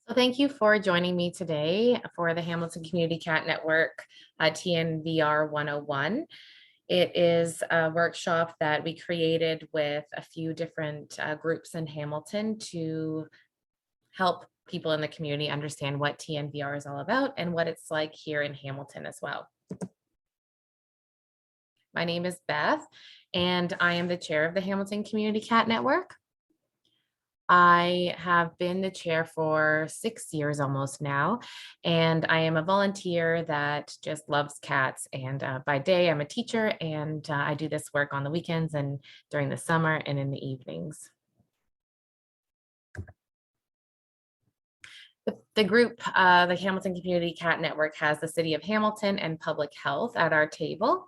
So thank you for joining me today for the Hamilton Community Cat Network TNVR 101. It is a workshop that we created with a few different groups in Hamilton to help people in the community understand what TNVR is all about and what it's like here in Hamilton as well. My name is Beth, and I am the chair of the Hamilton Community Cat Network. I have been the chair for 6 years almost now, and I am a volunteer that just loves cats. And by day, I'm a teacher, and I do this work on the weekends and during the summer and in the evenings. The group, the Hamilton Community Cat Network, has the City of Hamilton and Public Health at our table.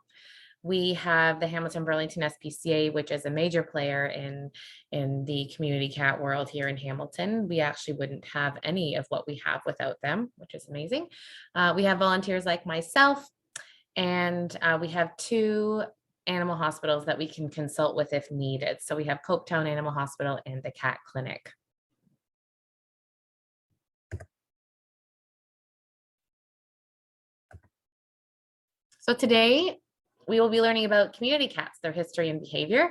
We have the Hamilton Burlington SPCA, which is a major player in the community cat world here in Hamilton. We actually wouldn't have any of what we have without them, which is amazing. We have volunteers like myself, and we have 2 animal hospitals that we can consult with if needed. So we have Coketown Animal Hospital and the Cat Clinic. So today, we will be learning about community cats, their history and behavior.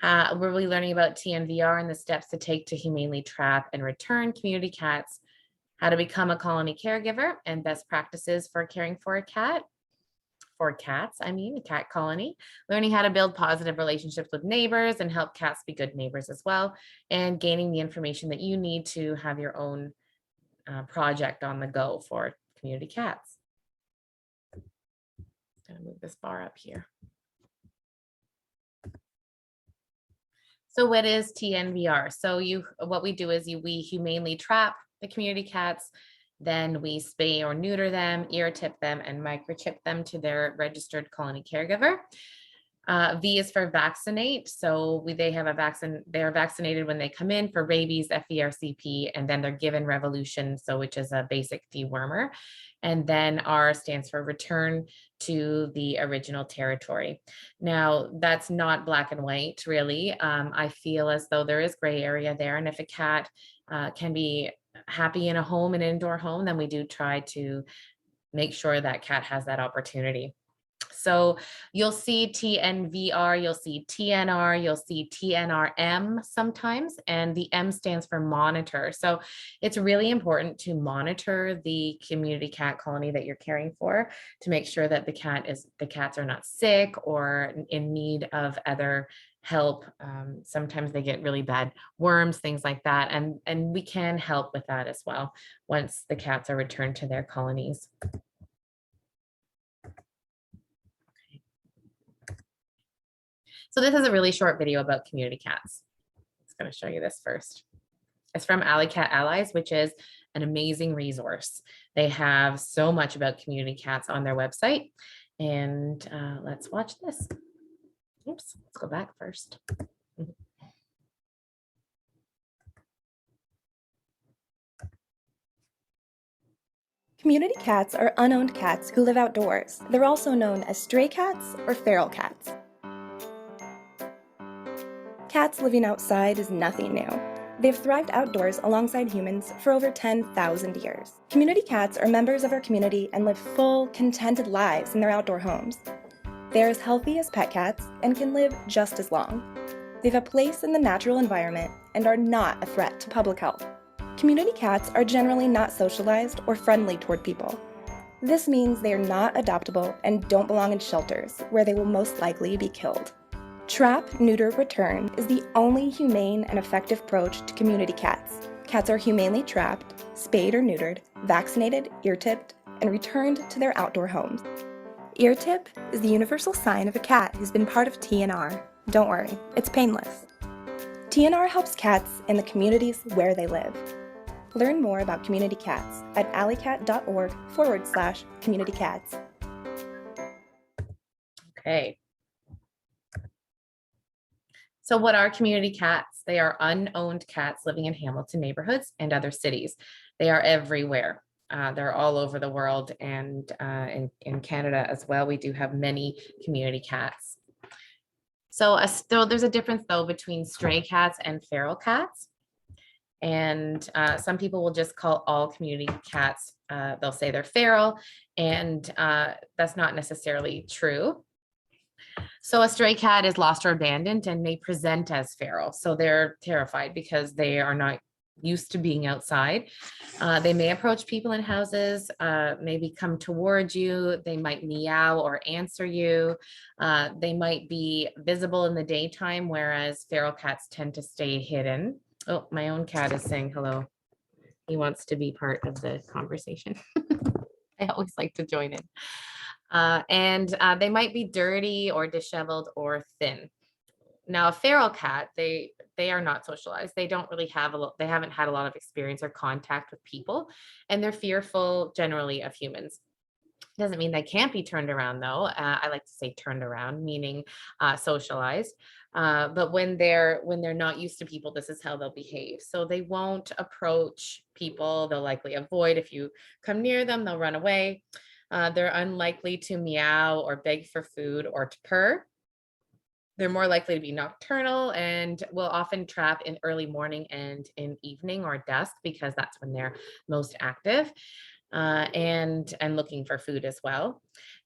We'll be learning about TNVR and the steps to take to humanely trap and return community cats, how to become a colony caregiver, and best practices for caring for a cat, a cat colony, learning how to build positive relationships with neighbors and help cats be good neighbors as well, and gaining the information that you need to have your own project on the go for community cats. Gonna move this bar up here. So what is TNVR? So what we do is we humanely trap the community cats, then we spay or neuter them, ear tip them, and microchip them to their registered colony caregiver. V is for vaccinate. So they're vaccinated when they come in for rabies, FERCP, and then they're given Revolution, which is a basic dewormer. And then R stands for return to the original territory. Now, that's not black and white, really. I feel as though there is gray area there. And if a cat can be happy in a home, an indoor home, then we do try to make sure that cat has that opportunity. So you'll see TNVR, you'll see TNR, you'll see TNRM sometimes, and the M stands for monitor. So it's really important to monitor the community cat colony that you're caring for to make sure that the cats are not sick or in need of other help. Sometimes they get really bad worms, things like that, and we can help with that as well once the cats are returned to their colonies. So this is a really short video about community cats. I'm just going to show you this first. It's from Alley Cat Allies, which is an amazing resource. They have so much about community cats on their website. And let's watch this. Oops, let's go back first. Community cats are unowned cats who live outdoors. They're also known as stray cats or feral cats. Cats living outside is nothing new. They've thrived outdoors alongside humans for over 10,000 years. Community cats are members of our community and live full, contented lives in their outdoor homes. They're as healthy as pet cats and can live just as long. They have a place in the natural environment and are not a threat to public health. Community cats are generally not socialized or friendly toward people. This means they are not adoptable and don't belong in shelters, where they will most likely be killed. Trap, neuter, return is the only humane and effective approach to community cats. Cats are humanely trapped, spayed or neutered, vaccinated, ear-tipped, and returned to their outdoor homes. Ear-tip is the universal sign of a cat who's been part of TNR. Don't worry, it's painless. TNR helps cats in the communities where they live. Learn more about community cats at alleycat.org/community cats. Okay. So what are community cats? They are unowned cats living in Hamilton neighborhoods and other cities. They are everywhere. They're all over the world, and in Canada as well. We do have many community cats. So there's a difference though between stray cats and feral cats. And some people will just call all community cats, they'll say they're feral, and that's not necessarily true. So a stray cat is lost or abandoned and may present as feral. So they're terrified because they are not used to being outside. They may approach people in houses, maybe come towards you. They might meow or answer you. They might be visible in the daytime, whereas feral cats tend to stay hidden. Oh, my own cat is saying hello. He wants to be part of the conversation. I always like to join in. And they might be dirty or disheveled or thin. Now, a feral cat, they are not socialized. They don't really have a lot, they haven't had a lot of experience or contact with people, and they're fearful generally of humans. Doesn't mean they can't be turned around though. I like to say turned around, meaning socialized. But when they're not used to people, this is how they'll behave. So they won't approach people. They'll likely avoid. If you come near them, they'll run away. They're unlikely to meow or beg for food or to purr. They're more likely to be nocturnal and will often trap in early morning and in evening or dusk because that's when they're most active, and looking for food as well.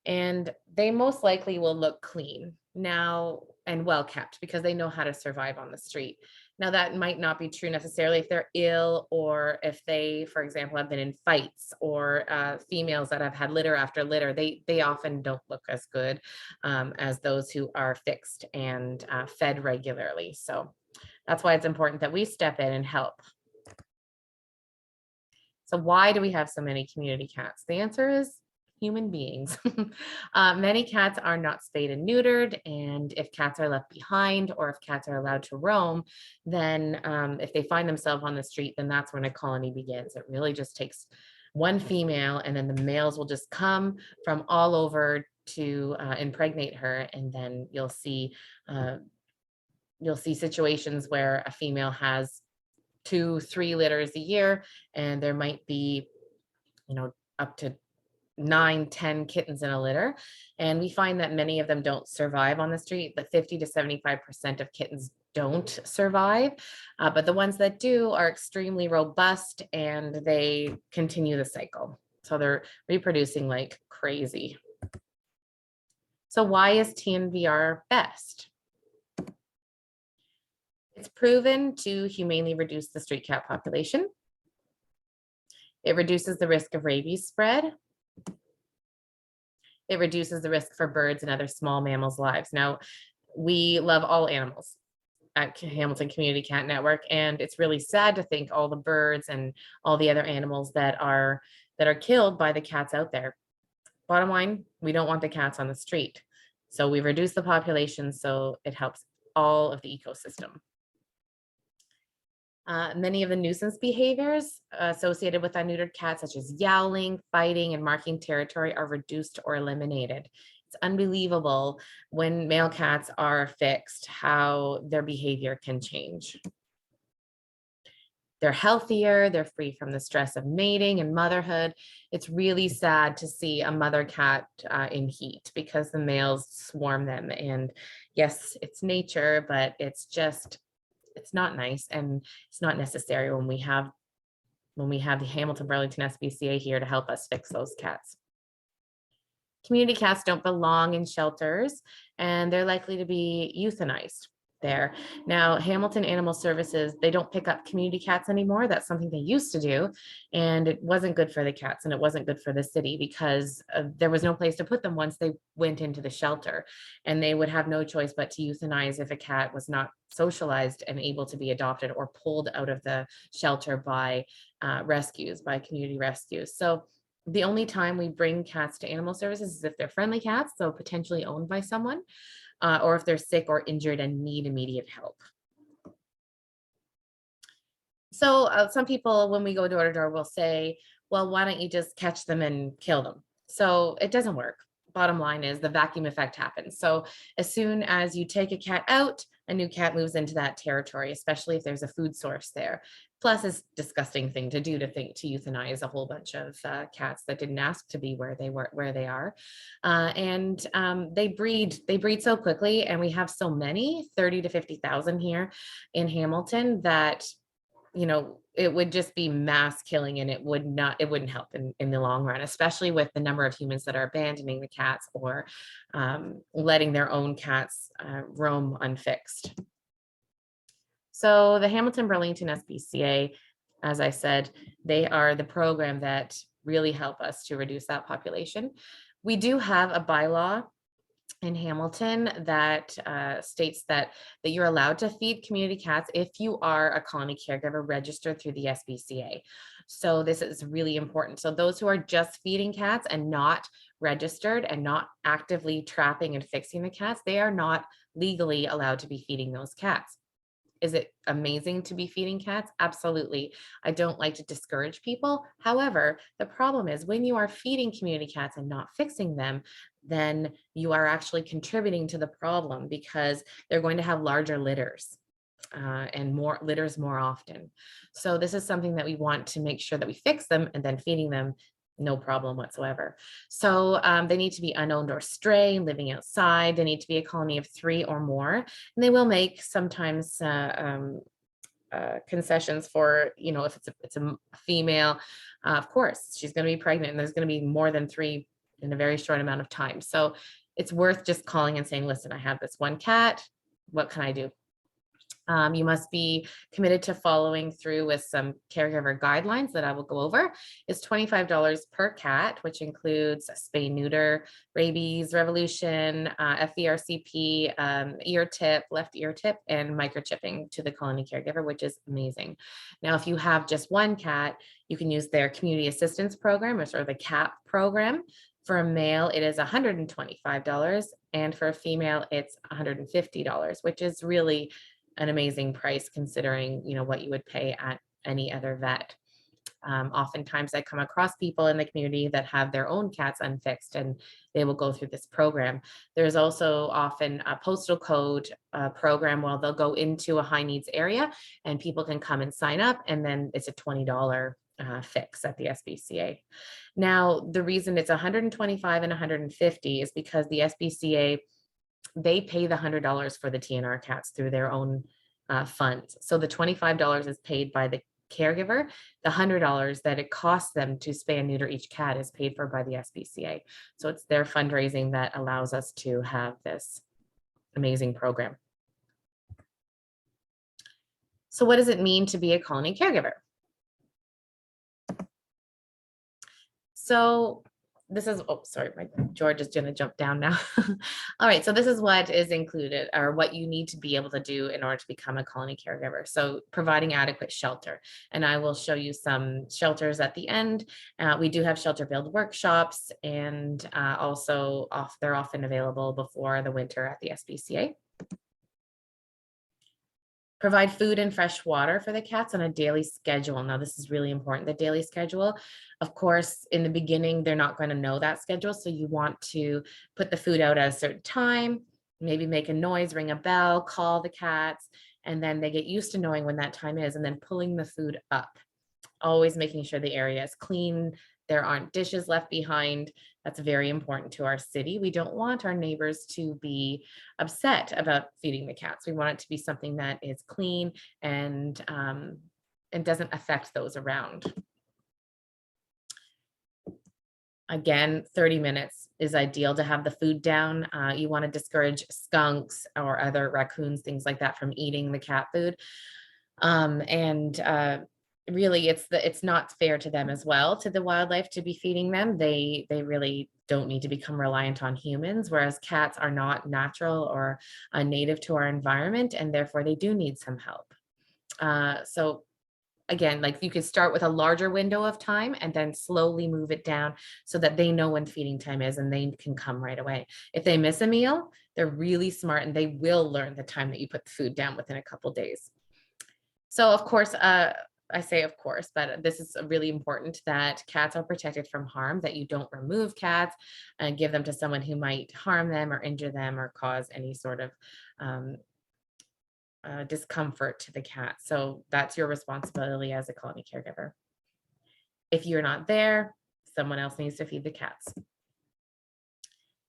And they most likely will look clean now and well kept because they know how to survive on the street. Now, that might not be true necessarily if they're ill or if they, for example, have been in fights, or females that have had litter after litter. They often don't look as good as those who are fixed and fed regularly. So that's why it's important that we step in and help. So why do we have so many community cats? The answer is human beings. Many cats are not spayed and neutered, and if cats are left behind or if cats are allowed to roam, then if they find themselves on the street, then that's when a colony begins. It really just takes one female, and then the males will just come from all over to impregnate her, and then uh, you'll see situations where a female has 2, 3 litters a year, and there might be, up to 9, 10 kittens in a litter. And we find that many of them don't survive on the street, but 50 to 75% of kittens don't survive. But the ones that do are extremely robust and they continue the cycle. So they're reproducing like crazy. So why is TNVR best? It's proven to humanely reduce the street cat population. It reduces the risk of rabies spread. It reduces the risk for birds and other small mammals' lives. Now, we love all animals at Hamilton Community Cat Network, and it's really sad to think all the birds and all the other animals that are killed by the cats out there. Bottom line, we don't want the cats on the street. So we reduce the population so it helps all of the ecosystem. Many of the nuisance behaviors associated with unneutered cats, such as yowling, fighting, and marking territory, are reduced or eliminated. It's unbelievable when male cats are fixed, how their behavior can change. They're healthier, they're free from the stress of mating and motherhood. It's really sad to see a mother cat in heat because the males swarm them. And yes, it's nature, but it's not nice, and it's not necessary when we have the Hamilton Burlington SPCA here to help us fix those cats. Community cats don't belong in shelters, and they're likely to be euthanized there. Now, Hamilton Animal Services, they don't pick up community cats anymore. That's something they used to do, and it wasn't good for the cats, and it wasn't good for the city because there was no place to put them once they went into the shelter, and they would have no choice but to euthanize if a cat was not socialized and able to be adopted or pulled out of the shelter by community rescues. So the only time we bring cats to animal services is if they're friendly cats, so potentially owned by someone, or if they're sick or injured and need immediate help. So some people, when we go door to door, will say, well, why don't you just catch them and kill them? So it doesn't work. Bottom line is the vacuum effect happens. So as soon as you take a cat out, a new cat moves into that territory, especially if there's a food source there. Plus, it's a disgusting thing to do to euthanize a whole bunch of cats that didn't ask to be where they are, and they breed so quickly, and we have so many 30 to 50,000 here in Hamilton that it would just be mass killing, and it wouldn't help in the long run, especially with the number of humans that are abandoning the cats or letting their own cats roam unfixed. So the Hamilton Burlington SPCA, as I said, they are the program that really help us to reduce that population. We do have a bylaw in Hamilton that states that you're allowed to feed community cats if you are a colony caregiver registered through the SPCA. So this is really important. So those who are just feeding cats and not registered and not actively trapping and fixing the cats, they are not legally allowed to be feeding those cats. Is it amazing to be feeding cats? Absolutely. I don't like to discourage people. However, the problem is when you are feeding community cats and not fixing them, then you are actually contributing to the problem because they're going to have larger litters and more litters more often. So this is something that we want to make sure that we fix them, and then feeding them, no problem whatsoever. So they need to be unowned or stray, living outside. They need to be a colony of 3 or more. And they will make sometimes concessions for, if it's a female, of course, she's going to be pregnant and there's going to be more than 3 in a very short amount of time. So it's worth just calling and saying, listen, I have this one cat. What can I do? You must be committed to following through with some caregiver guidelines that I will go over. It's $25 per cat, which includes spay neuter, rabies, revolution, FERCP, ear tip, left ear tip, and microchipping to the colony caregiver, which is amazing. Now, if you have just one cat, you can use their community assistance program, or sort of the CAP program. For a male, it is $125, and for a female, it's $150, which is really an amazing price considering, what you would pay at any other vet. Oftentimes I come across people in the community that have their own cats unfixed, and they will go through this program. There's also often a postal code program where they'll go into a high needs area and people can come and sign up, and then it's a $20 fix at the SPCA. Now, the reason it's $125 and $150 is because the SPCA, they pay the $100 for the TNR cats through their own funds. So the $25 is paid by the caregiver. The $100 that it costs them to spay and neuter each cat is paid for by the SPCA. So it's their fundraising that allows us to have this amazing program. So what does it mean to be a colony caregiver? So this is, oh, sorry, my George is going to jump down now. All right, so this is what is included, or what you need to be able to do in order to become a colony caregiver. So providing adequate shelter, and I will show you some shelters at the end. We do have shelter build workshops, and also they're often available before the winter at the SPCA. Provide food and fresh water for the cats on a daily schedule. Now, this is really important, the daily schedule. Of course, in the beginning, they're not going to know that schedule. So you want to put the food out at a certain time, maybe make a noise, ring a bell, call the cats, and then they get used to knowing when that time is, and then pulling the food up. Always making sure the area is clean. There aren't dishes left behind. That's very important to our city. We don't want our neighbors to be upset about feeding the cats. We want it to be something that is clean and doesn't affect those around. Again, 30 minutes is ideal to have the food down. You want to discourage skunks or other raccoons, things like that, from eating the cat food. Really, it's not fair to them as well, to the wildlife, to be feeding them. They really don't need to become reliant on humans, whereas cats are not natural or native to our environment, and therefore they do need some help. So again, like, you could start with a larger window of time and then slowly move it down so that they know when feeding time is and they can come right away. If they miss a meal, they're really smart and they will learn the time that you put the food down within a couple days. So of course, I say of course, but this is really important, that cats are protected from harm, that you don't remove cats and give them to someone who might harm them or injure them or cause any sort of discomfort to the cat. So that's your responsibility as a colony caregiver. If you're not there, someone else needs to feed the cats.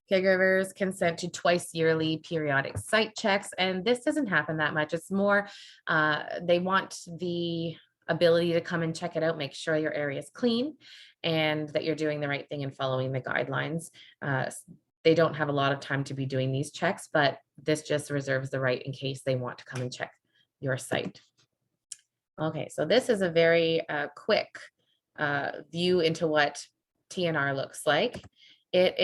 Caregivers consent to twice yearly periodic site checks, and this doesn't happen that much. It's more, they want the ability to come and check it out, make sure your area is clean and that you're doing the right thing and following the guidelines. They don't have a lot of time to be doing these checks, but this just reserves the right in case they want to come and check your site. Okay, so this is a very quick view into what TNR looks like. It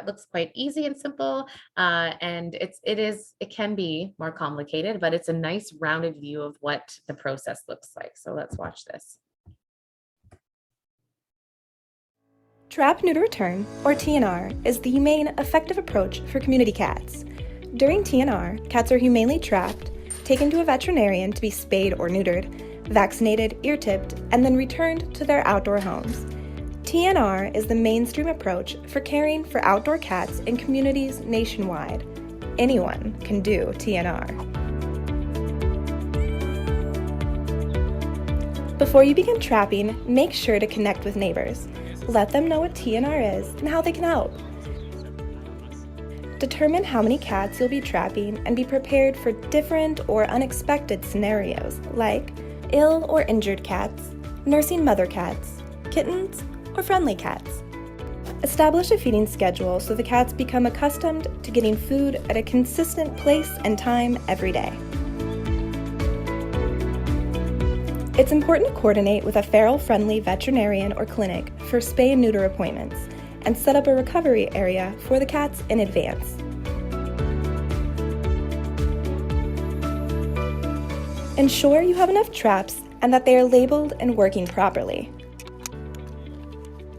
looks quite easy and simple, and it can be more complicated, but it's a nice rounded view of what the process looks like. So let's watch this. Trap, Neuter, Return, or TNR, is the humane, effective approach for community cats. During TNR, cats are humanely trapped, taken to a veterinarian to be spayed or neutered, vaccinated, ear-tipped, and then returned to their outdoor homes. TNR is the mainstream approach for caring for outdoor cats in communities nationwide. Anyone can do TNR. Before you begin trapping, make sure to connect with neighbors. Let them know what TNR is and how they can help. Determine how many cats you'll be trapping and be prepared for different or unexpected scenarios like ill or injured cats, nursing mother cats, kittens, or friendly cats. Establish a feeding schedule so the cats become accustomed to getting food at a consistent place and time every day. It's important to coordinate with a feral-friendly veterinarian or clinic for spay and neuter appointments, and set up a recovery area for the cats in advance. Ensure you have enough traps and that they are labeled and working properly.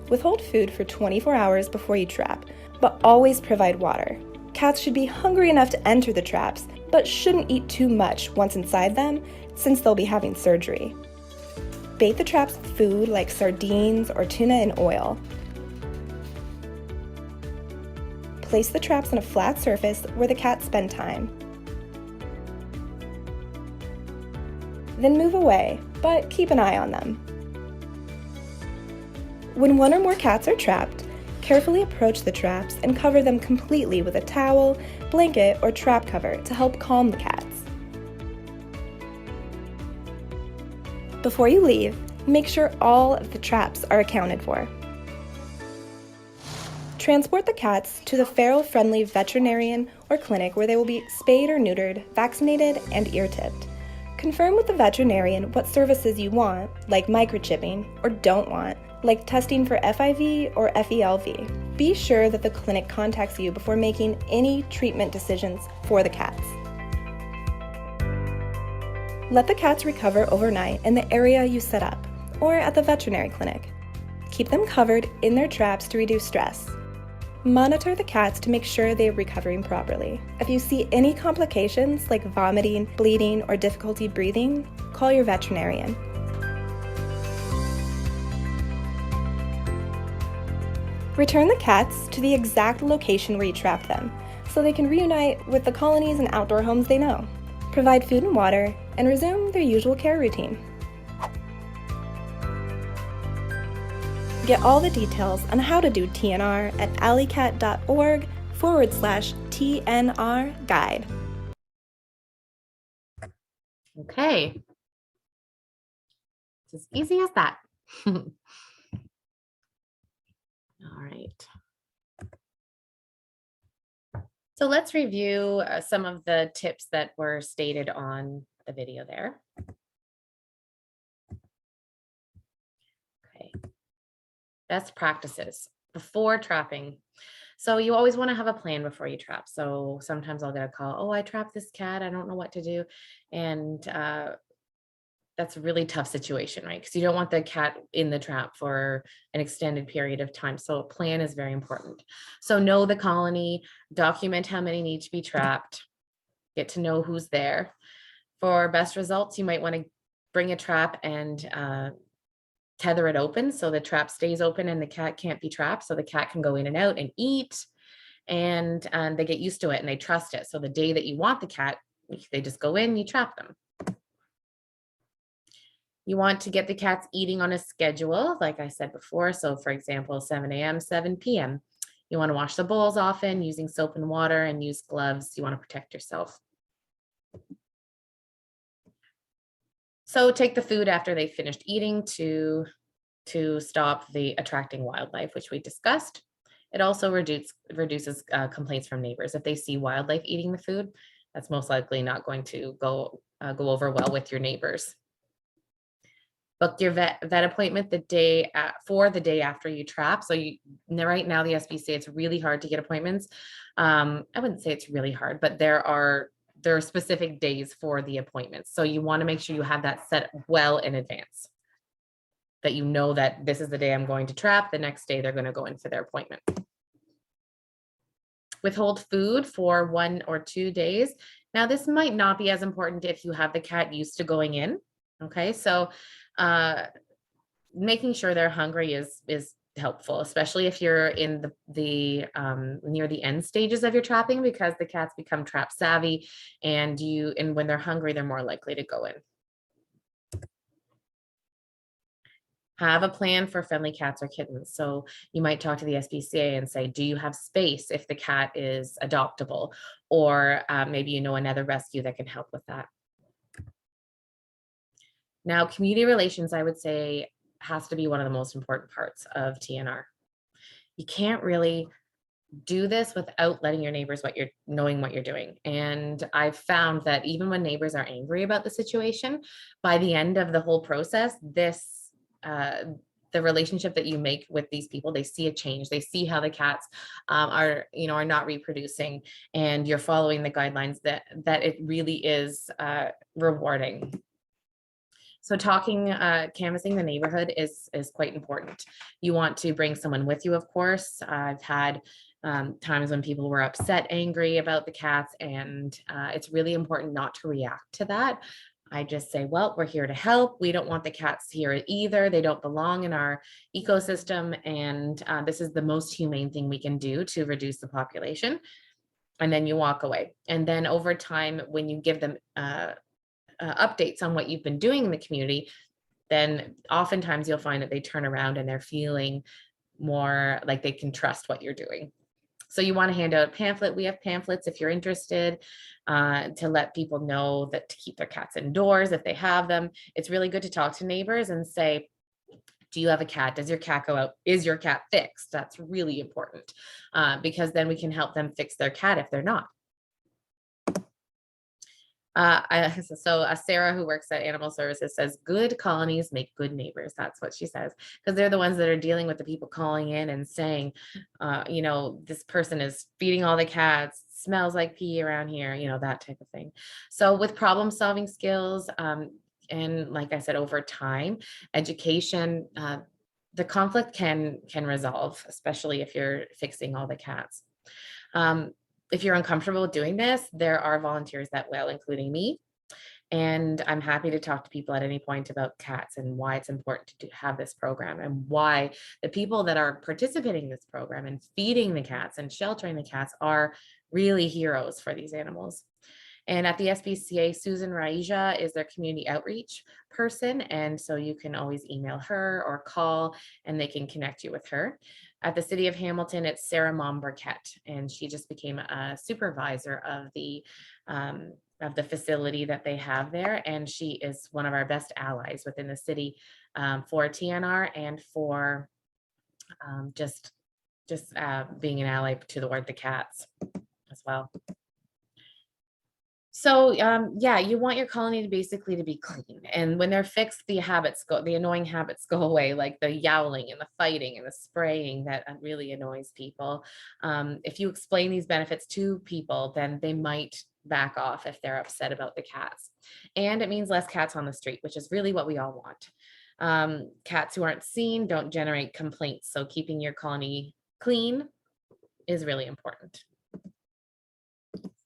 Withhold food for 24 hours before you trap, but always provide water. Cats should be hungry enough to enter the traps, but shouldn't eat too much once inside them, since they'll be having surgery. Bait the traps with food like sardines or tuna in oil. Place the traps on a flat surface where the cats spend time. Then move away, but keep an eye on them. When one or more cats are trapped, carefully approach the traps and cover them completely with a towel, blanket, or trap cover to help calm the cats. Before you leave, make sure all of the traps are accounted for. Transport the cats to the feral-friendly veterinarian or clinic where they will be spayed or neutered, vaccinated, and ear-tipped. Confirm with the veterinarian what services you want, like microchipping, or don't want, like testing for FIV or FELV. Be sure that the clinic contacts you before making any treatment decisions for the cats. Let the cats recover overnight in the area you set up, or at the veterinary clinic. Keep them covered in their traps to reduce stress. Monitor the cats to make sure they are recovering properly. If you see any complications like vomiting, bleeding, or difficulty breathing, call your veterinarian. Return the cats to the exact location where you trapped them, so they can reunite with the colonies and outdoor homes they know. Provide food and water, and resume their usual care routine. Get all the details on how to do TNR at alleycat.org/TNR guide. Okay. It's as easy as that. All right. So let's review some of the tips that were stated on the video there. Okay. Best practices before trapping. So you always want to have a plan before you trap. So sometimes I'll get a call, oh, I trapped this cat, I don't know what to do. And that's a really tough situation, right? Because you don't want the cat in the trap for an extended period of time. So a plan is very important. So know the colony, document how many need to be trapped, get to know who's there. For best results, you might want to bring a trap and tether it open so the trap stays open and the cat can't be trapped. So the cat can go in and out and eat, and they get used to it and they trust it. So the day that you want the cat, they just go in, you trap them. You want to get the cats eating on a schedule, like I said before. So for example, 7 a.m., 7 p.m. You want to wash the bowls often using soap and water and use gloves. You want to protect yourself. So take the food after they finished eating to stop the attracting wildlife, which we discussed. It also reduces complaints from neighbors. If they see wildlife eating the food, that's most likely not going to go over well with your neighbors. Book your vet appointment for the day after you trap. So right now the SPCA, it's really hard to get appointments. I wouldn't say it's really hard, but there are specific days for the appointments. So you want to make sure you have that set well in advance, that you know that this is the day I'm going to trap. The next day they're going to go in for their appointment. Withhold food for 1 or 2 days. Now, this might not be as important if you have the cat used to going in. Okay, so making sure they're hungry is helpful, especially if you're in the near the end stages of your trapping, because the cats become trap savvy, and when they're hungry, they're more likely to go in. Have a plan for friendly cats or kittens. So you might talk to the SPCA and say, do you have space if the cat is adoptable? Or maybe you know another rescue that can help with that. Now, community relations, I would say, has to be one of the most important parts of TNR. You can't really do this without letting your neighbors knowing what you're doing. And I've found that even when neighbors are angry about the situation, by the end of the whole process, the relationship that you make with these people, they see a change. They see how the cats are not reproducing, and you're following the guidelines, that it really is rewarding. So canvassing the neighborhood is quite important. You want to bring someone with you, of course. I've had times when people were upset, angry about the cats, and it's really important not to react to that. I just say, well, we're here to help. We don't want the cats here either. They don't belong in our ecosystem, and this is the most humane thing we can do to reduce the population. And then you walk away. And then over time, when you give them updates on what you've been doing in the community, then oftentimes you'll find that they turn around and they're feeling more like they can trust what you're doing. So you want to hand out a pamphlet. We have pamphlets if you're interested, to let people know that to keep their cats indoors if they have them. It's really good to talk to neighbors and say, do you have a cat? Does your cat go out? Is your cat fixed? That's really important, because then we can help them fix their cat if they're not. Sarah, who works at Animal Services, says good colonies make good neighbors. That's what she says, because they're the ones that are dealing with the people calling in and saying, this person is feeding all the cats, smells like pee around here, that type of thing. So with problem solving skills, and like I said, over time, education, the conflict can resolve, especially if you're fixing all the cats. If you're uncomfortable with doing this, there are volunteers that will, including me. And I'm happy to talk to people at any point about cats and why it's important to have this program, and why the people that are participating in this program and feeding the cats and sheltering the cats are really heroes for these animals. And at the SPCA, Susan Raija is their community outreach person. And so you can always email her or call, and they can connect you with her. At the City of Hamilton, it's Sarah Mom Burkett, and she just became a supervisor of the facility that they have there. And she is one of our best allies within the city, for TNR, and for just being an ally toward the cats as well. So yeah, you want your colony to basically be clean. And when they're fixed, the annoying habits go away, like the yowling and the fighting and the spraying that really annoys people. If you explain these benefits to people, then they might back off if they're upset about the cats. And it means less cats on the street, which is really what we all want. Cats who aren't seen don't generate complaints. So keeping your colony clean is really important.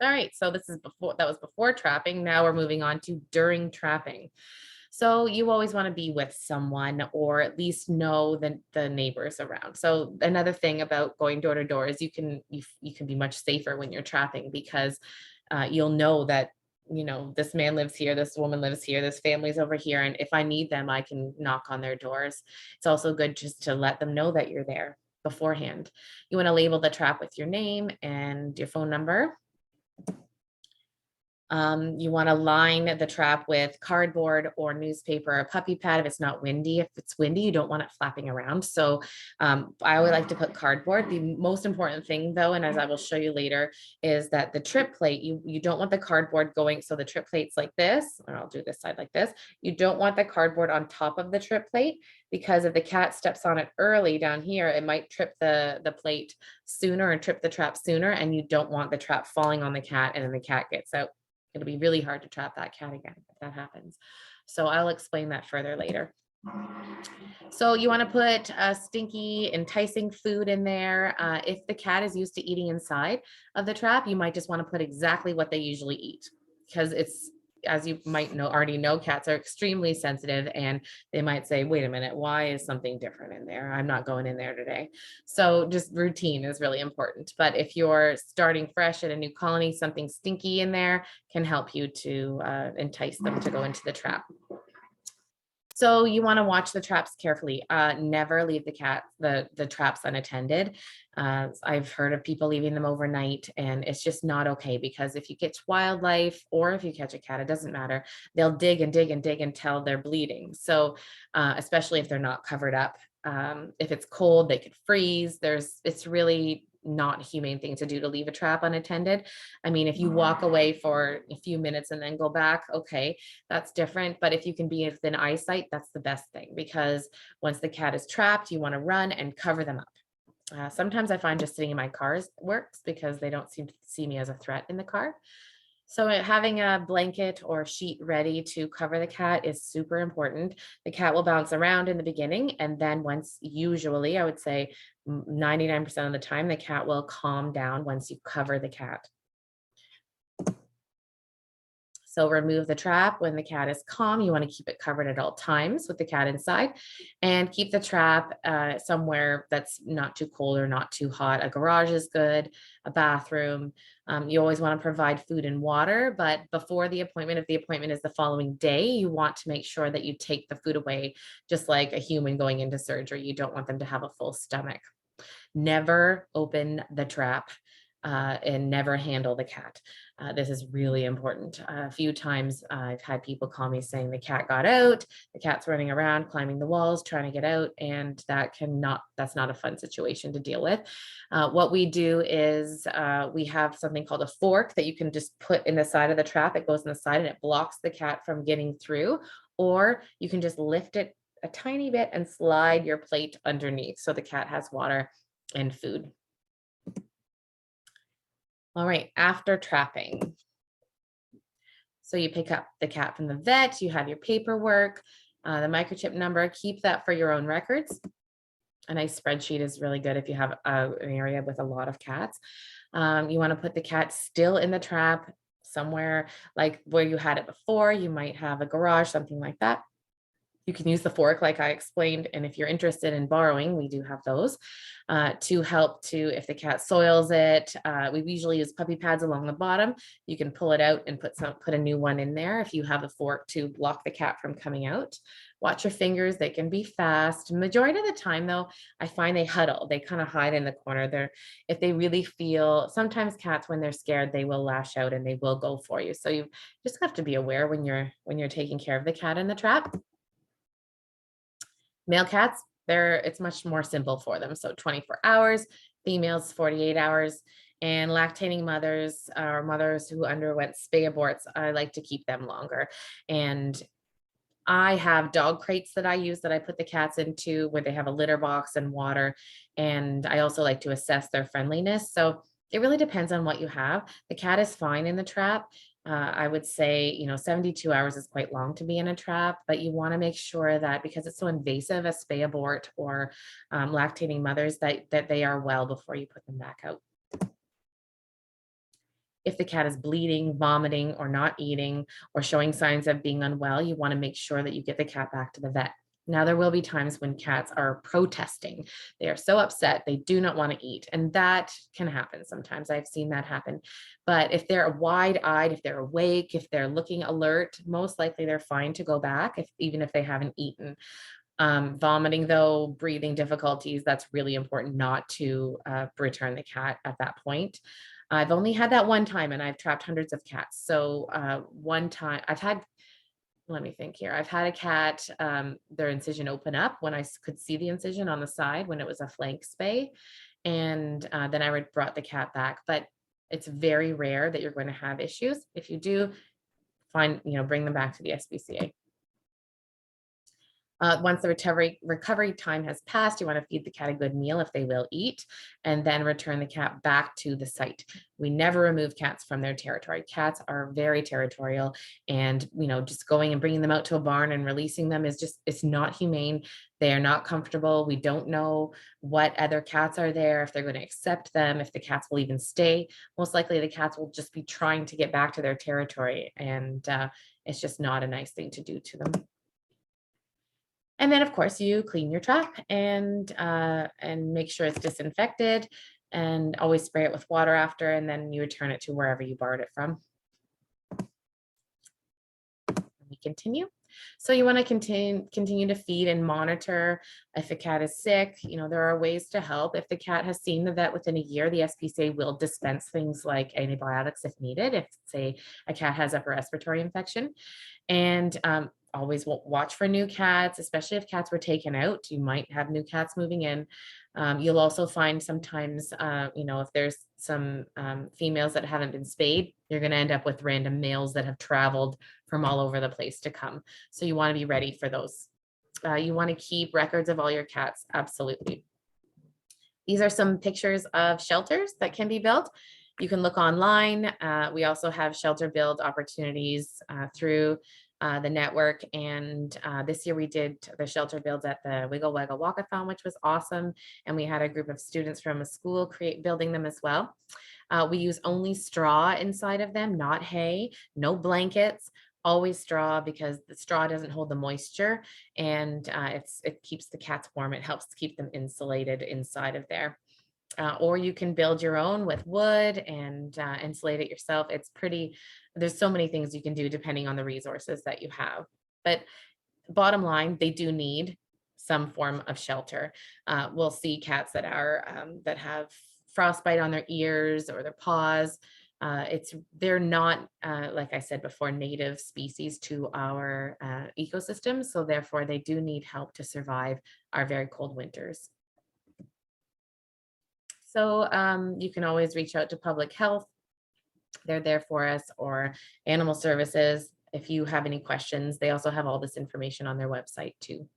All right, so that was before trapping. Now we're moving on to during trapping. So you always want to be with someone, or at least know the neighbors around. So another thing about going door to door is you can be much safer when you're trapping, because you'll know that this man lives here, this woman lives here, this family's over here, and if I need them, I can knock on their doors. It's also good just to let them know that you're there beforehand. You want to label the trap with your name and your phone number. You want to line the trap with cardboard or newspaper or puppy pad if it's not windy. If it's windy, you don't want it flapping around. So I would like to put cardboard. The most important thing though, and as I will show you later, is that the trip plate, you don't want the cardboard going, so the trip plate's like this, or I'll do this side like this. You don't want the cardboard on top of the trip plate, because if the cat steps on it early down here, it might trip the plate sooner and trip the trap sooner, and you don't want the trap falling on the cat and then the cat gets out. It'll be really hard to trap that cat again if that happens. So I'll explain that further later. So you want to put stinky, enticing food in there. If the cat is used to eating inside of the trap, you might just want to put exactly what they usually eat, because it's, as you might know, already know, cats are extremely sensitive and they might say, wait a minute, why is something different in there? I'm not going in there today. So just routine is really important. But if you're starting fresh at a new colony, something stinky in there can help you to entice them to go into the trap. So you want to watch the traps carefully. Never leave the traps unattended. I've heard of people leaving them overnight, and it's just not okay, because if you catch wildlife or if you catch a cat, it doesn't matter. They'll dig and dig and dig until they're bleeding. So especially if they're not covered up. If it's cold, they could freeze. It's really not a humane thing to do, to leave a trap unattended. I mean, if you walk away for a few minutes and then go back, okay, that's different. But if you can be within eyesight, that's the best thing, because once the cat is trapped, you want to run and cover them up. Sometimes I find just sitting in my car works, because they don't seem to see me as a threat in the car. So having a blanket or sheet ready to cover the cat is super important. The cat will bounce around in the beginning, and then usually I would say 99% of the time, the cat will calm down once you cover the cat. So remove the trap when the cat is calm. You want to keep it covered at all times with the cat inside, and keep the trap somewhere that's not too cold or not too hot. A garage is good, a bathroom. You always want to provide food and water, but before the appointment, if the appointment is the following day, you want to make sure that you take the food away, just like a human going into surgery. You don't want them to have a full stomach. Never open the trap and never handle the cat. This is really important. A few times I've had people call me saying the cat got out, the cat's running around, climbing the walls, trying to get out, and that's not a fun situation to deal with. What we do is we have something called a fork that you can just put in the side of the trap. It goes in the side and it blocks the cat from getting through, or you can just lift it a tiny bit and slide your plate underneath so the cat has water and food. All right, after trapping. So you pick up the cat from the vet, you have your paperwork, the microchip number, keep that for your own records. A nice spreadsheet is really good if you have an area with a lot of cats. You want to put the cat still in the trap somewhere like where you had it before. You might have a garage, something like that. You can use the fork like I explained, and if you're interested in borrowing, we do have those to help if the cat soils it. We usually use puppy pads along the bottom. You can pull it out and put a new one in there if you have a fork to block the cat from coming out. Watch your fingers, they can be fast. Majority of the time though, I find they huddle, they kind of hide in the corner. If they really feel, sometimes cats when they're scared, they will lash out and they will go for you. So you just have to be aware when you're taking care of the cat in the trap. Male cats, it's much more simple for them. So 24 hours, females 48 hours, and lactating mothers or mothers who underwent spay aborts, I like to keep them longer. And I have dog crates that I use that I put the cats into where they have a litter box and water. And I also like to assess their friendliness. So it really depends on what you have. The cat is fine in the trap. I would say, 72 hours is quite long to be in a trap, but you want to make sure that because it's so invasive, a spay abort or lactating mothers, that they are well before you put them back out. If the cat is bleeding, vomiting, or not eating, or showing signs of being unwell, you want to make sure that you get the cat back to the vet. Now, there will be times when cats are protesting. They are so upset, they do not want to eat. And that can happen sometimes. I've seen that happen. But if they're wide-eyed, if they're awake, if they're looking alert, most likely they're fine to go back, even if they haven't eaten. Vomiting though, breathing difficulties, that's really important not to return the cat at that point. I've only had that one time and I've trapped hundreds of cats. So one time let me think here. I've had a cat, their incision open up when I could see the incision on the side when it was a flank spay. And then I brought the cat back. But it's very rare that you're going to have issues. If you do, bring them back to the SPCA. Once the recovery time has passed, you want to feed the cat a good meal if they will eat, and then return the cat back to the site. We never remove cats from their territory. Cats are very territorial, and just going and bringing them out to a barn and releasing them it's not humane. They are not comfortable. We don't know what other cats are there, if they're going to accept them, if the cats will even stay. Most likely the cats will just be trying to get back to their territory, and it's just not a nice thing to do to them. And then, of course, you clean your trap and make sure it's disinfected, and always spray it with water after, and then you return it to wherever you borrowed it from. We continue. So you want to continue to feed and monitor if a cat is sick. There are ways to help. If the cat has seen the vet within a year, the SPCA will dispense things like antibiotics if needed, if, say, a cat has upper respiratory infection. And always watch for new cats, especially if cats were taken out. You might have new cats moving in. You'll also find sometimes, if there's some females that haven't been spayed, you're going to end up with random males that have traveled from all over the place to come. So you want to be ready for those. You want to keep records of all your cats. Absolutely. These are some pictures of shelters that can be built. You can look online. We also have shelter build opportunities through the network. And this year we did the shelter builds at the Wiggle Waggle Walkathon, which was awesome. And we had a group of students from a school building them as well. We use only straw inside of them, not hay, no blankets, always straw, because the straw doesn't hold the moisture, and it keeps the cats warm. It helps keep them insulated inside of there. Or you can build your own with wood and insulate it yourself. There's so many things you can do depending on the resources that you have. But bottom line, they do need some form of shelter. We'll see cats that have frostbite on their ears or their paws. They're not, like I said before, native species to our ecosystem. So therefore, they do need help to survive our very cold winters. So you can always reach out to public health. They're there for us, or animal services. If you have any questions, they also have all this information on their website too.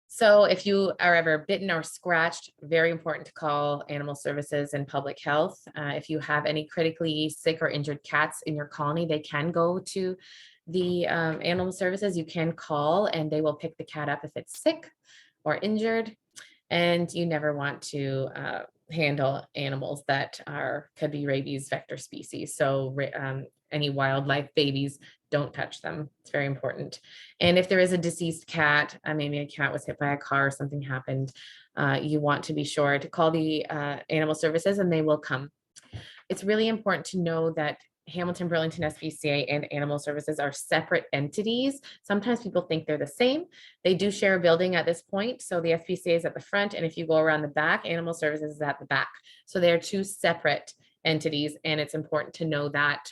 So if you are ever bitten or scratched, very important to call animal services and public health. If you have any critically sick or injured cats in your colony, they can go to the animal services. You can call and they will pick the cat up if it's sick or injured. And you never want to handle animals that could be rabies vector species. So any wildlife babies, don't touch them. It's very important. And if there is a deceased cat, maybe a cat was hit by a car or something happened, you want to be sure to call the animal services and they will come. It's really important to know that Hamilton Burlington SPCA and Animal Services are separate entities. Sometimes people think they're the same. They do share a building at this point. So the SPCA is at the front, and if you go around the back, Animal Services is at the back. So they're two separate entities, and it's important to know that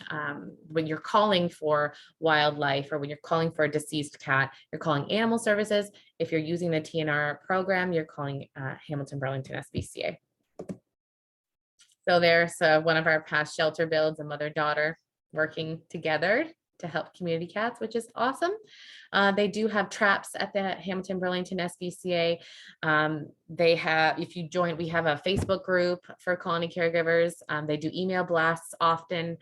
when you're calling for wildlife or when you're calling for a deceased cat, you're calling Animal Services. If you're using the TNR program, you're calling Hamilton Burlington SPCA. So there's one of our past shelter builds, a mother-daughter working together to help community cats, which is awesome. They do have traps at the Hamilton Burlington SPCA. If you join, we have a Facebook group for colony caregivers. They do email blasts often.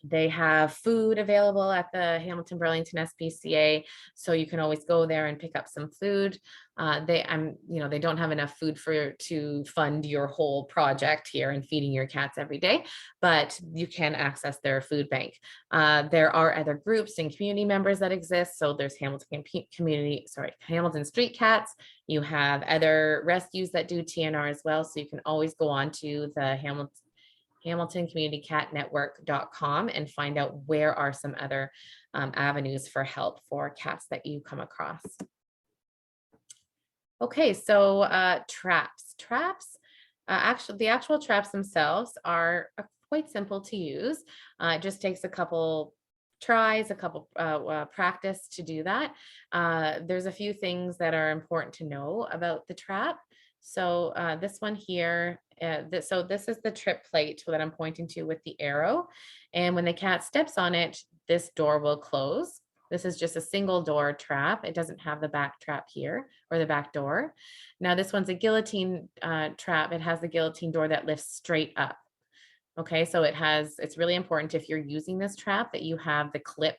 They have food available at the Hamilton Burlington SPCA, so you can always go there and pick up some food. They don't have enough food to fund your whole project here and feeding your cats every day, but you can access their food bank. There are other groups and community members that exist. So there's Hamilton Street Cats. You have other rescues that do TNR as well. So you can always go on to the HamiltonCommunityCatNetwork.com and find out where are some other avenues for help for cats that you come across. Okay, so traps. Actually, the actual traps themselves are quite simple to use. It just takes a couple tries, a couple practice to do that. There's a few things that are important to know about the trap. So this one here, so this is the trip plate that I'm pointing to with the arrow. And when the cat steps on it, this door will close. This is just a single door trap. It doesn't have the back trap here or the back door. Now this one's a guillotine trap. It has the guillotine door that lifts straight up. Okay, so it's really important if you're using this trap that you have the clip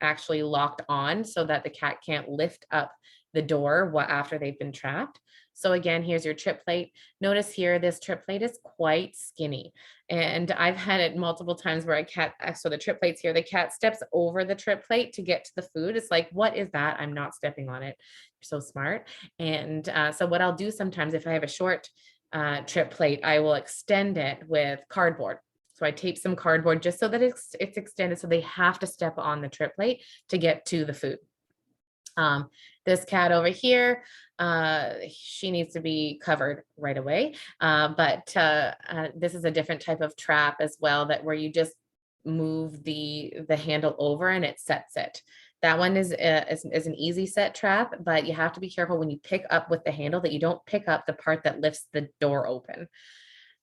actually locked on so that the cat can't lift up the door after they've been trapped. So again, here's your trip plate. Notice here, this trip plate is quite skinny. And I've had it multiple times where so the trip plate's here, the cat steps over the trip plate to get to the food. It's like, what is that? I'm not stepping on it. You're so smart. And so what I'll do sometimes if I have a short trip plate, I will extend it with cardboard. So I tape some cardboard just so that it's extended so they have to step on the trip plate to get to the food. This cat over here, she needs to be covered right away. But this is a different type of trap as well, that where you just move the handle over and it sets it. That one is an easy set trap, but you have to be careful when you pick up with the handle that you don't pick up the part that lifts the door open.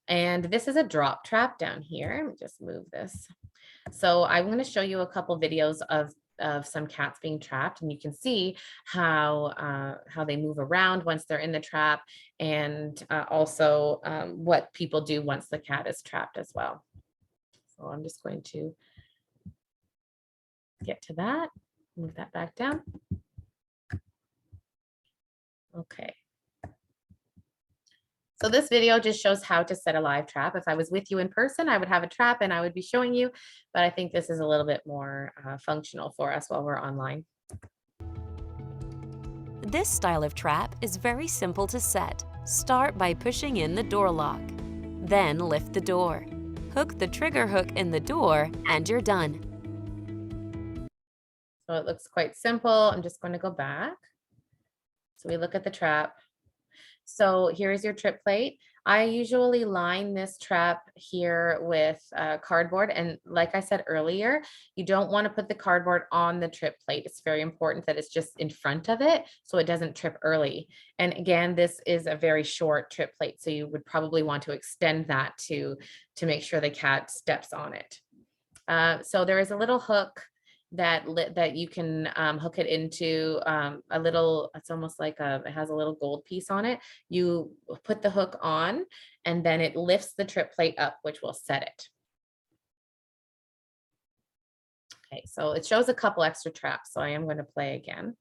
And this is a drop trap down here. Let me just move this. So I'm going to show you a couple videos of some cats being trapped, and you can see how they move around once they're in the trap, and also what people do once the cat is trapped as well. So I'm just going to get to that, move that back down. Okay. So this video just shows how to set a live trap. If I was with you in person, I would have a trap and I would be showing you, but I think this is a little bit more functional for us while we're online. This style of trap is very simple to set. Start by pushing in the door lock. Then lift the door. Hook the trigger hook in the door and you're done. So it looks quite simple. I'm just going to go back. So we look at the trap. So here's your trip plate. I usually line this trap here with cardboard. And like I said earlier, you don't want to put the cardboard on the trip plate. It's very important that it's just in front of it so it doesn't trip early. And again, this is a very short trip plate, so you would probably want to extend that to make sure the cat steps on it. So there is a little hook that you can hook it into a little, it's almost like it has a little gold piece on it. You put the hook on and then it lifts the trip plate up, which will set it. Okay, so it shows a couple extra traps. So I am going to play again.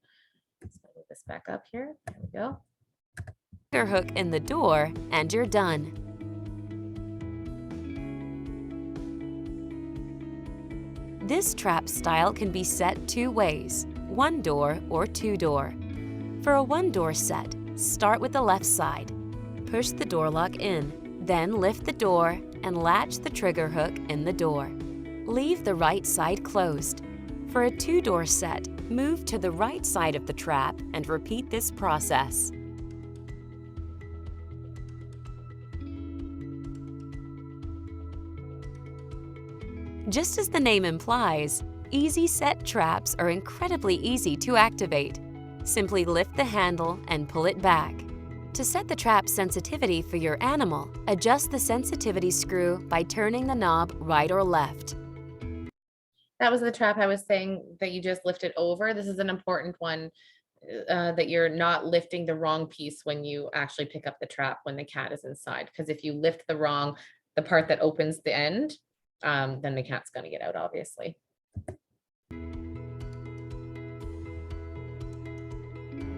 Let's move this back up here. There we go. Trigger hook in the door and you're done. This trap style can be set two ways, one door or two door. For a one door set, start with the left side. Push the door lock in, then lift the door and latch the trigger hook in the door. Leave the right side closed. For a two door set, move to the right side of the trap and repeat this process. Just as the name implies, easy set traps are incredibly easy to activate. Simply lift the handle and pull it back. To set the trap sensitivity for your animal, adjust the sensitivity screw by turning the knob right or left. That was the trap I was saying that you just lifted over. This is an important one, that you're not lifting the wrong piece when you actually pick up the trap when the cat is inside. Because if you lift the part that opens the end, then the cat's going to get out, obviously.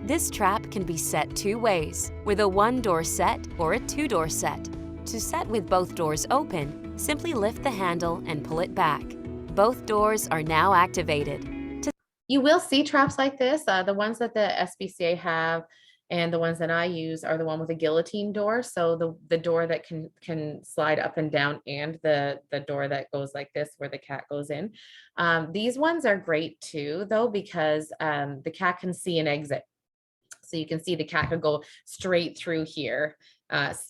This trap can be set two ways, with a one-door set or a two-door set. To set with both doors open, simply lift the handle and pull it back. Both doors are now activated. You will see traps like this. The ones that the SPCA have and the ones that I use are the one with a guillotine door. So the door that can slide up and down, and the door that goes like this where the cat goes in. These ones are great too, though, because the cat can see an exit. So you can see the cat could go straight through here,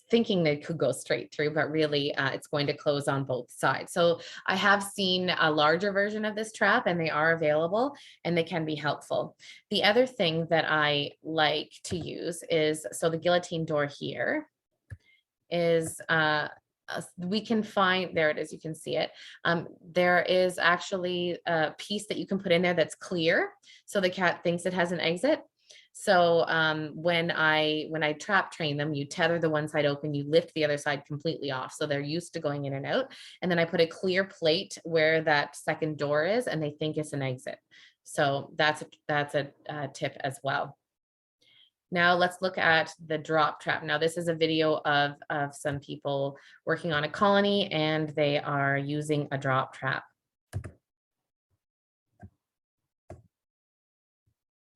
thinking they could go straight through, but really it's going to close on both sides. So I have seen a larger version of this trap, and they are available and they can be helpful. The other thing that I like to use is, so the guillotine door here is, we can find, there it is, you can see it. There is actually a piece that you can put in there that's clear, so the cat thinks it has an exit. So when I trap train them, you tether the one side open, you lift the other side completely off, so they're used to going in and out. And then I put a clear plate where that second door is, and they think it's an exit. So that's a tip as well. Now let's look at the drop trap. Now this is a video of some people working on a colony, and they are using a drop trap.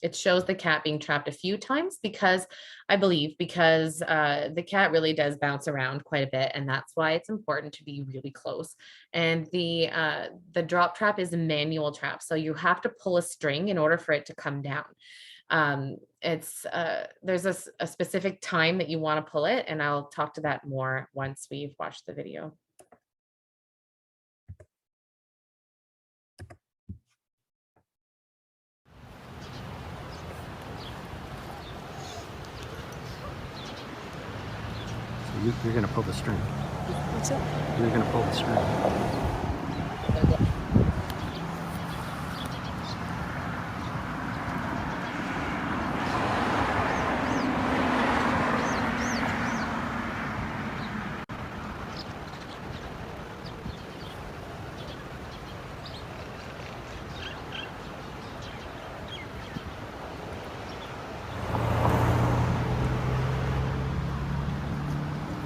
It shows the cat being trapped a few times because the cat really does bounce around quite a bit, and that's why it's important to be really close. And the drop trap is a manual trap, so you have to pull a string in order for it to come down. There's a specific time that you want to pull it, and I'll talk to that more once we've watched the video. You're going to pull the string. What's up? You're going to pull the string.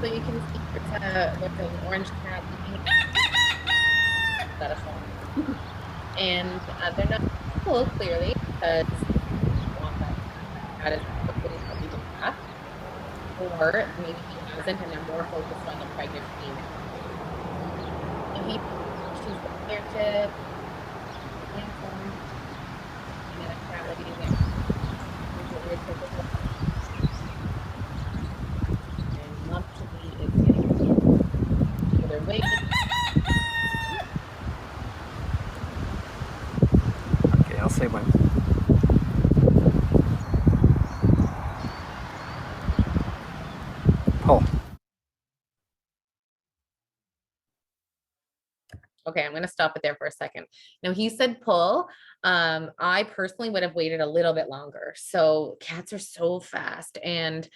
So you can see there's an orange cat looking at a phone. And they're not full clearly because they want that cat is quickly as even fast. Or maybe he hasn't, and they're more focused on the pregnant female. And he chooses the clear tip, and then a cat looking at and love to be is getting either way. Okay, I'll say when. Pull. Okay, I'm going to stop it there for a second. Now he said pull. I personally would have waited a little bit longer. So cats are so fast, and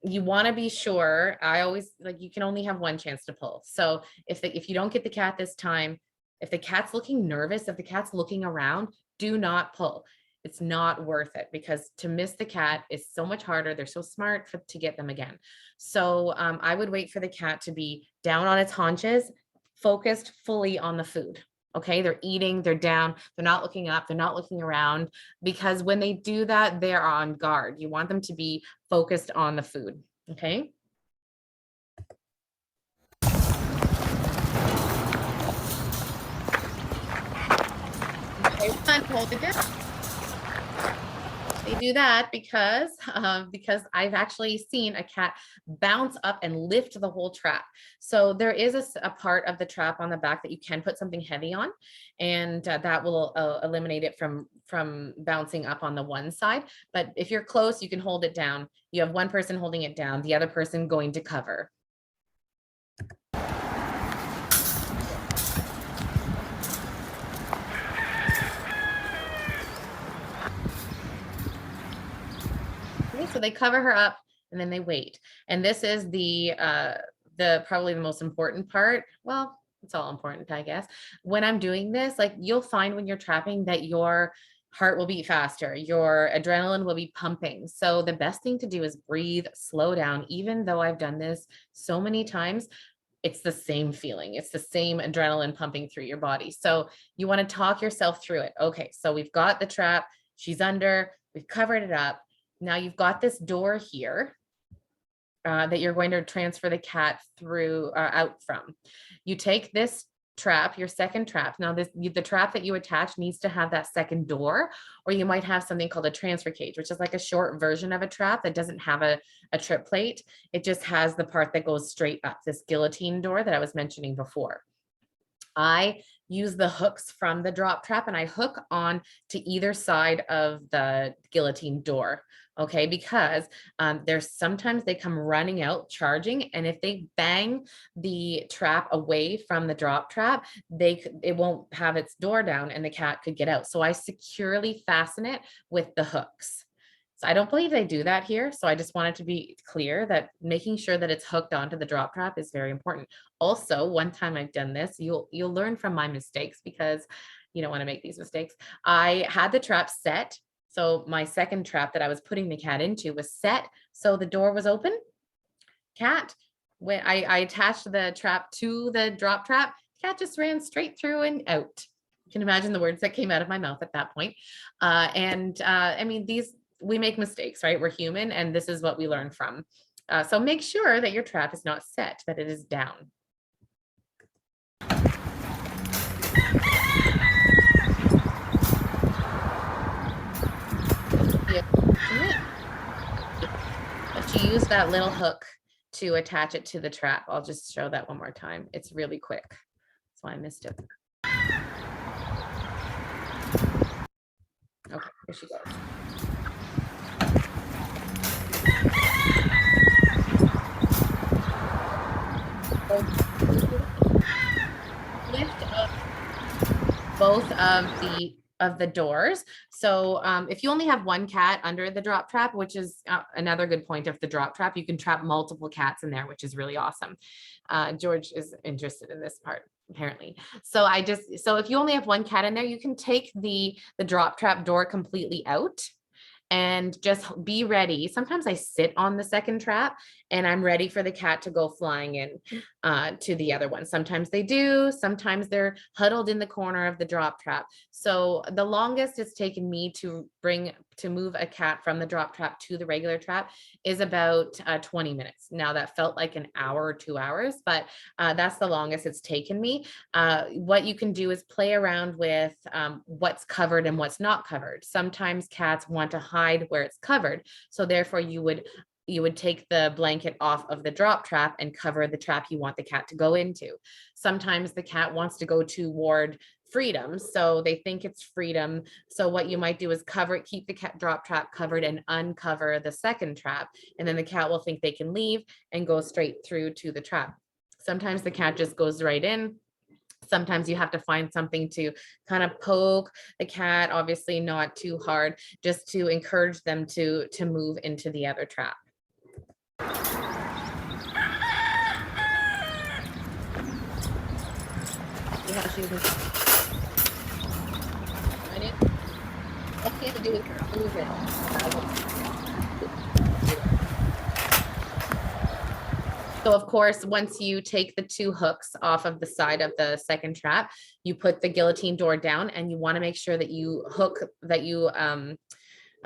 you want to be sure. I always like, you can only have one chance to pull. So if you don't get the cat this time, if the cat's looking nervous, if the cat's looking around, do not pull. It's not worth it, because to miss the cat is so much harder. They're so smart to get them again. So I would wait for the cat to be down on its haunches, focused fully on the food. Okay, they're eating, they're down, they're not looking up, they're not looking around, because when they do that, they're on guard. You want them to be focused on the food. Okay. Okay, one, hold it down. They do that because I've actually seen a cat bounce up and lift the whole trap. So there is a part of the trap on the back that you can put something heavy on, and that will eliminate it from bouncing up on the one side. But if you're close, you can hold it down. You have one person holding it down, the other person going to cover. Okay, so they cover her up and then they wait. And this is the probably the most important part. Well, it's all important, I guess. When I'm doing this, like, you'll find when you're trapping that your heart will beat faster, your adrenaline will be pumping. So the best thing to do is breathe, slow down. Even though I've done this so many times, it's the same feeling. It's the same adrenaline pumping through your body. So you want to talk yourself through it. Okay, so we've got the trap. She's under. We've covered it up. Now you've got this door here that you're going to transfer the cat through out from. You take this trap, your second trap. Now the trap that you attach needs to have that second door, or you might have something called a transfer cage, which is like a short version of a trap that doesn't have a trip plate. It just has the part that goes straight up, this guillotine door that I was mentioning before. I use the hooks from the drop trap and I hook on to either side of the guillotine door. Okay, because there's sometimes they come running out charging, and if they bang the trap away from the drop trap, it won't have its door down and the cat could get out. So I securely fasten it with the hooks. So I don't believe they do that here. So I just wanted to be clear that making sure that it's hooked onto the drop trap is very important. Also, one time I've done this, you'll learn from my mistakes because you don't want to make these mistakes. I had the trap set. So my second trap that I was putting the cat into was set. So the door was open. Cat, when I attached the trap to the drop trap, cat just ran straight through and out. You can imagine the words that came out of my mouth at that point. I mean, we make mistakes, right? We're human, and this is what we learn from. So make sure that your trap is not set, that it is down. But you use that little hook to attach it to the trap. I'll just show that one more time. It's really quick. That's why I missed it. Okay, here she goes. Lift up both of the doors. So if you only have one cat under the drop trap, which is another good point of the drop trap, you can trap multiple cats in there, which is really awesome. George is interested in this part, apparently. So if you only have one cat in there, you can take the drop trap door completely out and just be ready. Sometimes I sit on the second trap and I'm ready for the cat to go flying in to the other one. Sometimes they do, sometimes they're huddled in the corner of the drop trap. So the longest it's taken me to move a cat from the drop trap to the regular trap is about 20 minutes. Now that felt like an hour or 2 hours, but that's the longest it's taken me. What you can do is play around with what's covered and what's not covered. Sometimes cats want to hide where it's covered. So therefore you would take the blanket off of the drop trap and cover the trap you want the cat to go into. Sometimes the cat wants to go toward freedom, so they think it's freedom. So what you might do is keep the drop trap covered and uncover the second trap, and then the cat will think they can leave and go straight through to the trap. Sometimes the cat just goes right in. Sometimes you have to find something to kind of poke the cat, obviously not too hard, just to encourage them to move into the other trap. See how she's ready? What you have to do is move it. So of course, once you take the 2 hooks off of the side of the second trap, you put the guillotine door down, and you want to make sure that you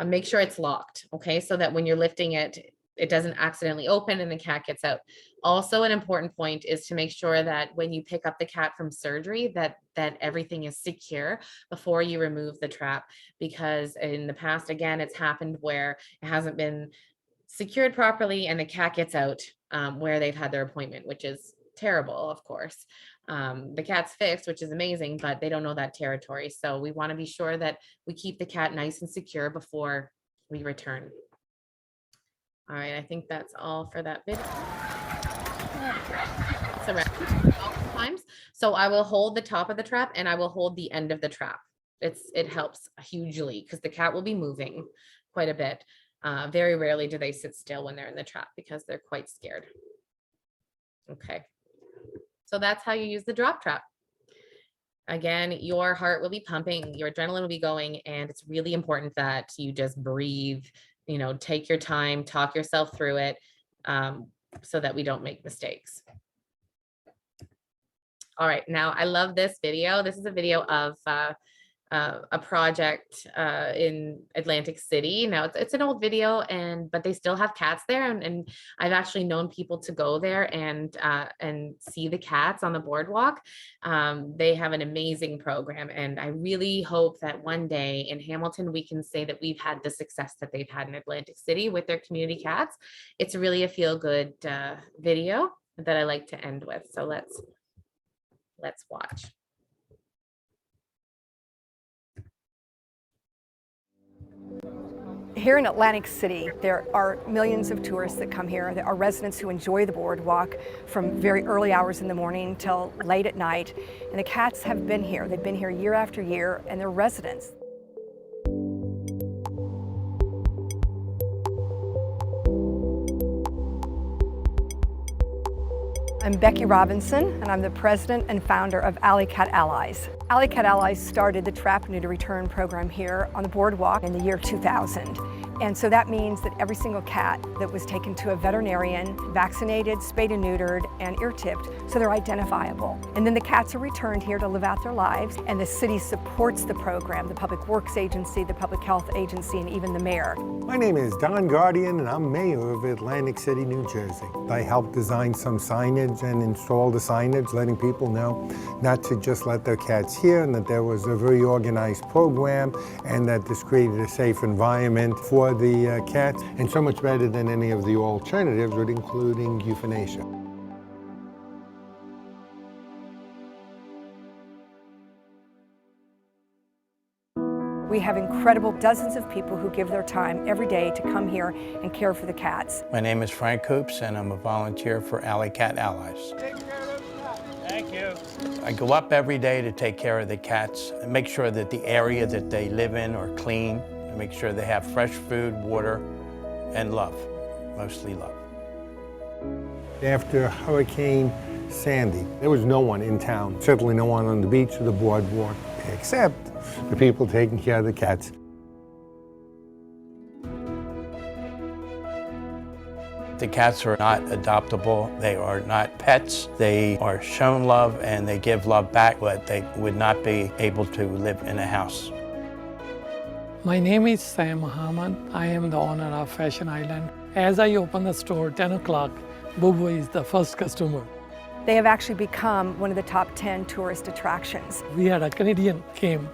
make sure it's locked. Okay, so that when you're lifting it, it doesn't accidentally open and the cat gets out. Also, an important point is to make sure that when you pick up the cat from surgery, that everything is secure before you remove the trap, because in the past, again, it's happened where it hasn't been secured properly and the cat gets out where they've had their appointment, which is terrible, of course. The cat's fixed, which is amazing, but they don't know that territory. So we want to be sure that we keep the cat nice and secure before we return. All right, I think that's all for that video. Times. So I will hold the top of the trap and I will hold the end of the trap. It helps hugely because the cat will be moving quite a bit. Very rarely do they sit still when they're in the trap because they're quite scared. Okay, so that's how you use the drop trap. Again, your heart will be pumping, your adrenaline will be going, and it's really important that you just breathe, take your time, talk yourself through it, so that we don't make mistakes. All right, now I love this video. This is a video of a project in Atlantic City. Now it's an old video, but they still have cats there, and I've actually known people to go there and see the cats on the boardwalk. They have an amazing program, and I really hope that one day in Hamilton we can say that we've had the success that they've had in Atlantic City with their community cats. It's really a feel-good video that I like to end with. So let's watch. Here in Atlantic City, there are millions of tourists that come here. There are residents who enjoy the boardwalk from very early hours in the morning till late at night. And the cats have been here. They've been here year after year, and they're residents. I'm Becky Robinson, and I'm the president and founder of Alley Cat Allies. Alley Cat Allies started the Trap, Neuter, Return program here on the boardwalk in the year 2000. And so that means that every single cat that was taken to a veterinarian, vaccinated, spayed and neutered, and ear-tipped, so they're identifiable. And then the cats are returned here to live out their lives, and the city supports the program, the Public Works Agency, the Public Health Agency, and even the mayor. My name is Don Guardian, and I'm mayor of Atlantic City, New Jersey. I helped design some signage and install the signage, letting people know not to just let their cats here, and that there was a very organized program, and that this created a safe environment for the cats, and so much better than any of the alternatives, including euthanasia. We have incredible dozens of people who give their time every day to come here and care for the cats. My name is Frank Hoops, and I'm a volunteer for Alley Cat Allies. Thank you. I go up every day to take care of the cats and make sure that the area that they live in are clean, and make sure they have fresh food, water, and love, mostly love. After Hurricane Sandy, there was no one in town, certainly no one on the beach or the boardwalk, except the people taking care of the cats. The cats are not adoptable, they are not pets, they are shown love and they give love back, but they would not be able to live in a house. My name is Sam Muhammad. I am the owner of Fashion Island. As I open the store 10 o'clock, Bubu is the first customer. They have actually become one of the top 10 tourist attractions. We had a Canadian came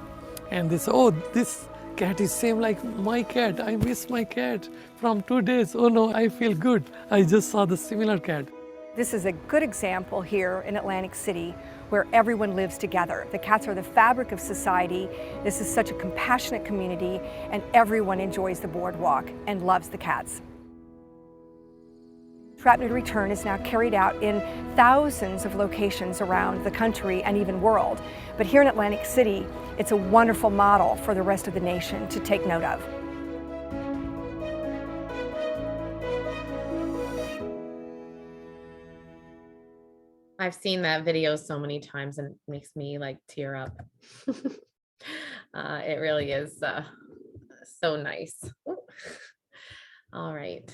and they said, oh, this cat is same like my cat. I miss my cat from 2 days. Oh no, I feel good. I just saw the similar cat. This is a good example here in Atlantic City where everyone lives together. The cats are the fabric of society. This is such a compassionate community, and everyone enjoys the boardwalk and loves the cats. Trap, Neuter, Return is now carried out in thousands of locations around the country and even world. But here in Atlantic City, it's a wonderful model for the rest of the nation to take note of. I've seen that video so many times and it makes me like tear up. It really is so nice. Ooh. All right.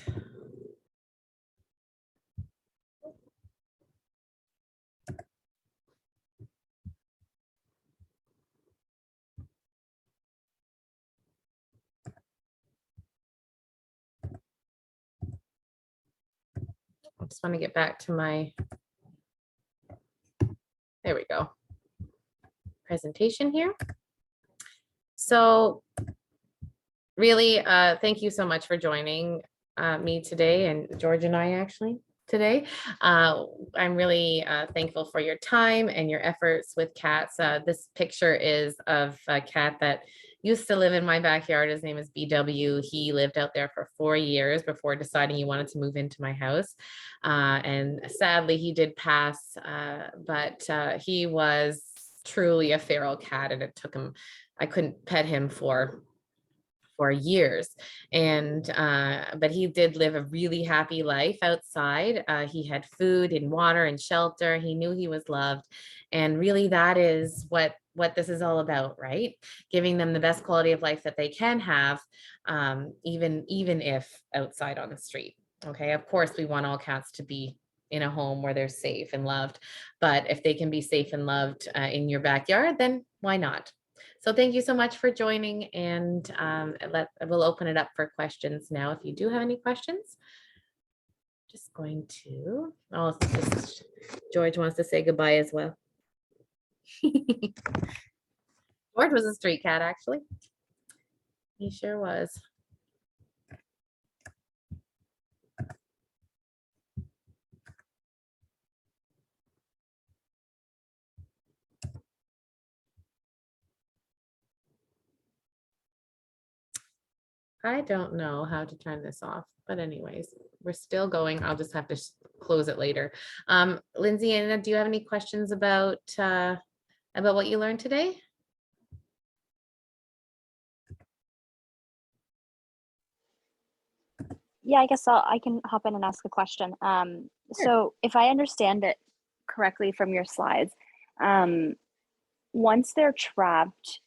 I just want to get back to my, there we go, presentation here. So really, thank you so much for joining me today, and George and I actually today. I'm really thankful for your time and your efforts with cats. This picture is of a cat that used to live in my backyard. His name is BW. He lived out there for 4 years before deciding he wanted to move into my house. And sadly, he did pass, but he was truly a feral cat, and it took him, I couldn't pet him for years. And but he did live a really happy life outside. He had food and water and shelter. He knew he was loved. And really that is what this is all about, right? Giving them the best quality of life that they can have, even if outside on the street. Okay, of course we want all cats to be in a home where they're safe and loved, but if they can be safe and loved in your backyard, then why not? So thank you so much for joining, and we'll open it up for questions now. If you do have any questions, just going to, oh, George wants to say goodbye as well. George was a street cat, actually. He sure was. I don't know how to turn this off, but anyways, we're still going. I'll just have to close it later. Lindsay, Anna, do you have any questions about what you learned today? Yeah, I guess I can hop in and ask a question. So if I understand it correctly from your slides, once they're trapped,